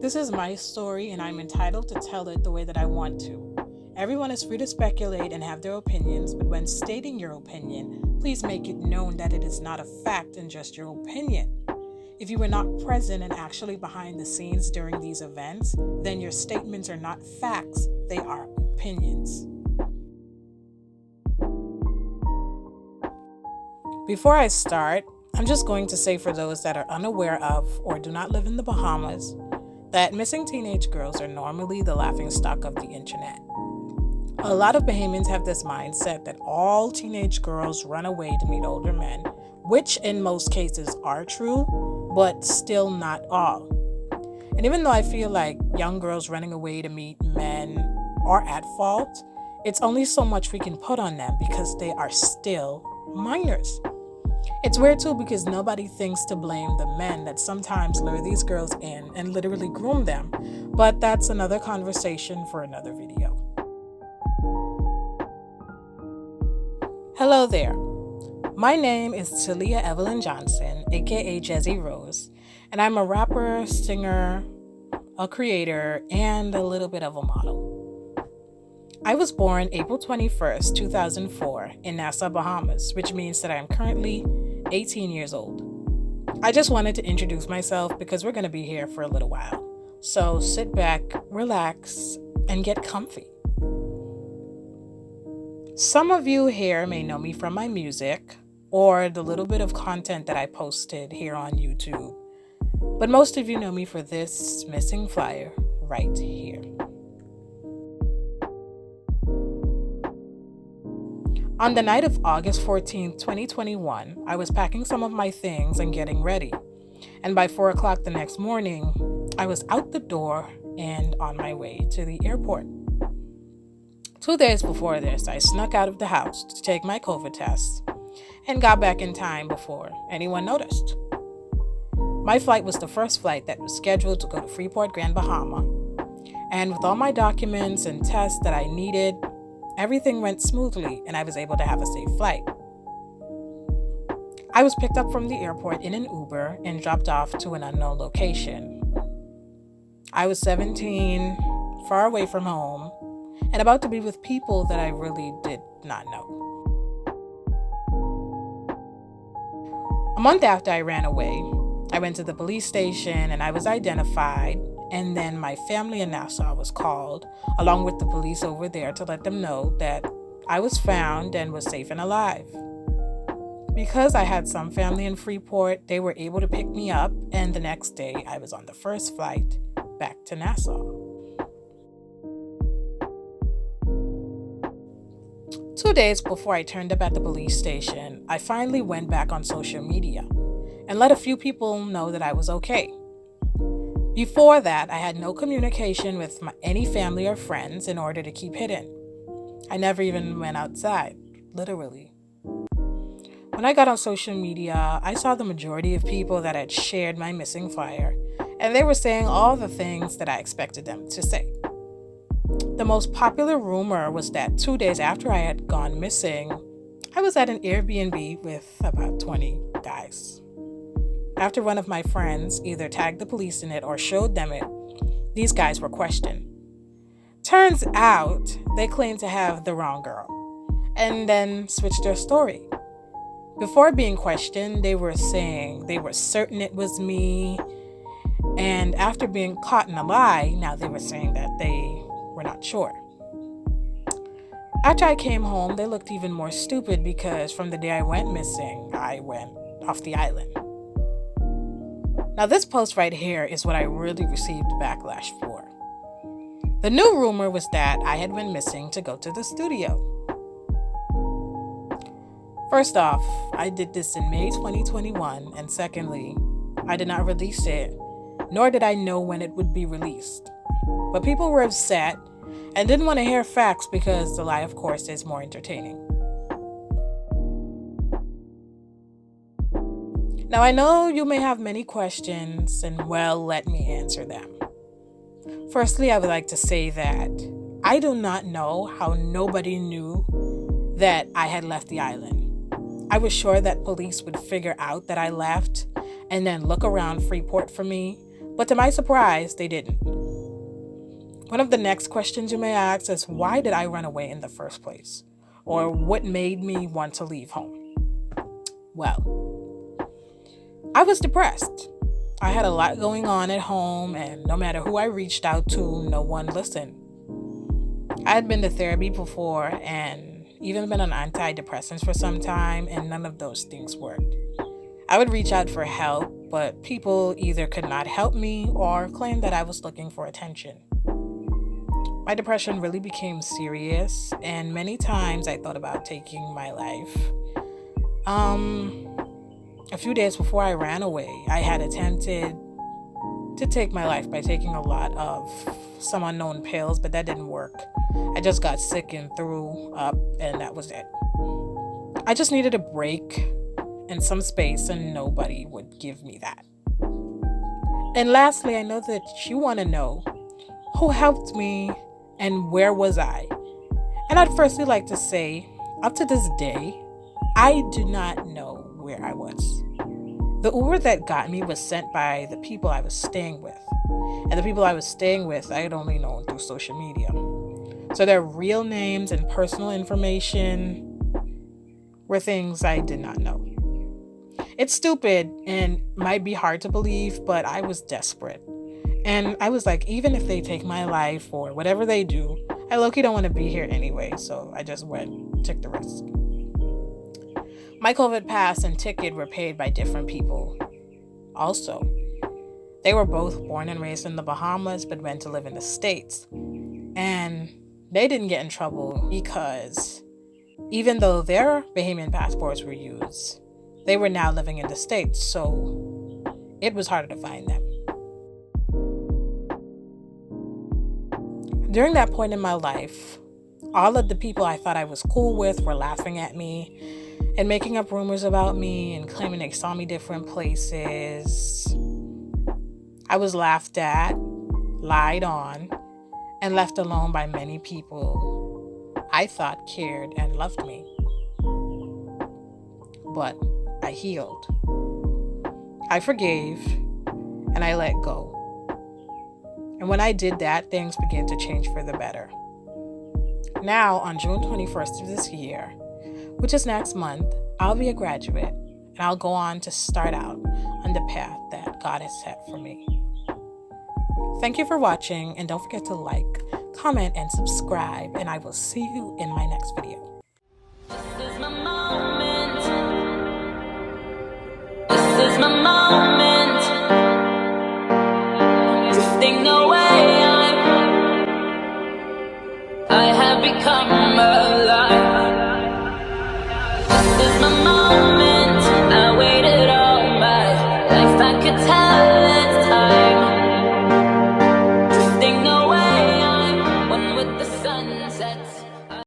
This is my story, and I'm entitled to tell it the way that I want to. Everyone is free to speculate and have their opinions, but when stating your opinion, please make it known that it is not a fact and just your opinion. If you were not present and actually behind the scenes during these events, then your statements are not facts, they are opinions. Before I start, I'm just going to say for those that are unaware of or do not live in the Bahamas, that missing teenage girls are normally the laughingstock of the internet. A lot of Bahamians have this mindset that all teenage girls run away to meet older men, which in most cases are true, but still not all. And even though I feel like young girls running away to meet men are at fault, it's only so much we can put on them because they are still minors. It's weird too because nobody thinks to blame the men that sometimes lure these girls in and literally groom them, but that's another conversation for another video. Hello there. My name is Talia Evelyn Johnson, aka Jezzy Rose, and I'm a rapper, singer, a creator, and a little bit of a model. I was born April 21st, 2004 in Nassau, Bahamas, which means that I am currently 18 years old. I just wanted to introduce myself because we're going to be here for a little while. So sit back, relax, and get comfy. Some of you here may know me from my music or the little bit of content that I posted here on YouTube, but most of you know me for this missing flyer right here. On the night of August 14th, 2021, I was packing some of my things and getting ready. And by 4 o'clock the next morning, I was out the door and on my way to the airport. 2 days before this, I snuck out of the house to take my COVID test and got back in time before anyone noticed. My flight was the first flight that was scheduled to go to Freeport, Grand Bahama. And with all my documents and tests that I needed, everything went smoothly and I was able to have a safe flight. I was picked up from the airport in an Uber and dropped off to an unknown location. I was 17, far away from home, and about to be with people that I really did not know. A month after I ran away, I went to the police station and I was identified, and then my family in Nassau was called, along with the police over there, to let them know that I was found and was safe and alive. Because I had some family in Freeport, they were able to pick me up, and the next day I was on the first flight back to Nassau. 2 days before I turned up at the police station, I finally went back on social media and let a few people know that I was okay. Before that, I had no communication with any family or friends in order to keep hidden. I never even went outside, literally. When I got on social media, I saw the majority of people that had shared my missing flyer, and they were saying all the things that I expected them to say. The most popular rumor was that 2 days after I had gone missing, I was at an Airbnb with about 20 guys. After one of my friends either tagged the police in it or showed them it, these guys were questioned. Turns out they claimed to have the wrong girl and then switched their story. Before being questioned, they were saying they were certain it was me, and after being caught in a lie, now they were saying that they were not sure. After I came home, they looked even more stupid because from the day I went missing, I went off the island. Now this post right here is what I really received backlash for. The new rumor was that I had went missing to go to the studio. First off, I did this in May 2021, and secondly, I did not release it, nor did I know when it would be released. But people were upset and didn't want to hear facts because the lie, of course, is more entertaining. Now, I know you may have many questions, and well, let me answer them. Firstly, I would like to say that I do not know how nobody knew that I had left the island. I was sure that police would figure out that I left and then look around Freeport for me, But to my surprise, they didn't. One of the next questions you may ask is, why did I run away in the first place? Or what made me want to leave home? Well, I was depressed. I had a lot going on at home, and no matter who I reached out to, no one listened. I had been to therapy before and even been on antidepressants for some time, and none of those things worked. I would reach out for help, but people either could not help me or claimed that I was looking for attention. My depression really became serious, and many times I thought about taking my life. A few days before I ran away, I had attempted to take my life by taking a lot of some unknown pills, but that didn't work. I just got sick and threw up, and that was it. I just needed a break and some space, and nobody would give me that. And lastly, I know that you want to know who helped me and where was I. And I'd firstly like to say, up to this day, I do not know where I was. The Uber that got me was sent by the people I was staying with. And the people I was staying with, I had only known through social media. So their real names and personal information were things I did not know. It's stupid and might be hard to believe, but I was desperate. And I was like, even if they take my life or whatever they do, I low-key don't want to be here anyway. So I just went, took the risk. My COVID pass and ticket were paid by different people. Also, they were both born and raised in the Bahamas, but went to live in the States. And they didn't get in trouble because even though their Bahamian passports were used, they were now living in the States. So it was harder to find them. During that point in my life, all of the people I thought I was cool with were laughing at me and making up rumors about me and claiming they saw me different places. I was laughed at, lied on, and left alone by many people I thought cared and loved me. But I healed. I forgave, and I let go. And when I did that, things began to change for the better. Now, on June 21st of this year, which is next month, I'll be a graduate, and I'll go on to start out on the path that God has set for me. Thank you for watching, and don't forget to like, comment, and subscribe, and I will see you in my next video. This is my moment. This is my moment. Drifting away, I have become alive.